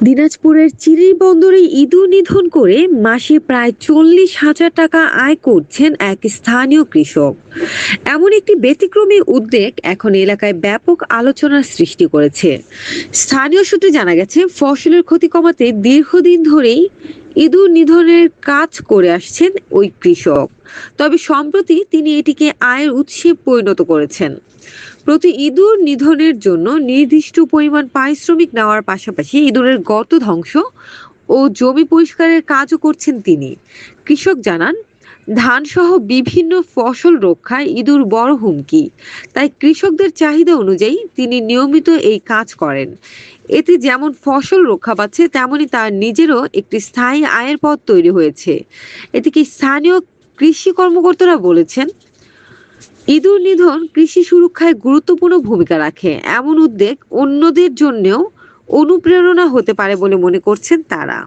দিনাজপুরের চিরির বন্দরে ইঁদুর নিধন করে মাসে প্রায় 40,000 টাকা আয় করছেন এক স্থানীয় কৃষক। এমন একটি ব্যতিক্রমী উদ্যোগ এখন এলাকায় ব্যাপক আলোচনার সৃষ্টি করেছে। স্থানীয় সূত্রে জানা গেছে, ফসলের ক্ষতি কমাতে দীর্ঘদিন ধরেই ইঁদুর নিধনের কাজ করে আসছেন ওই কৃষক। তবে সম্প্রতি তিনি এটিকে আয়ের উৎসে পরিণত করেছেন। প্রতি ইঁদুর নিধনের জন্য নির্দিষ্ট পরিমাণ পারিশ্রমিক নেওয়ার পাশাপাশি ইঁদুরের গর্ত ধ্বংস ও জমি পরিষ্কারের কাজও করছেন তিনি। কৃষক জানান, ধান সহ বিভিন্ন ফসল রক্ষায় ইঁদুর বড় হুমকি। তাই কৃষকদের চাহিদা অনুযায়ী তিনি নিয়মিত এই কাজ করেন। এতে যেমন ফসল রক্ষা পাচ্ছে, তেমনি তার নিজেরও একটি স্থায়ী আয়ের পথ তৈরি হয়েছে। এদিকে স্থানীয় কৃষি কর্মকর্তারা বলেছেন, ইঁদুর নিধন কৃষি সুরক্ষায় গুরুত্বপূর্ণ ভূমিকা রাখে। এমন উদ্যোগ অন্যদের জন্যও অনুপ্রেরণা হতে পারে বলে মনে করছেন তারা।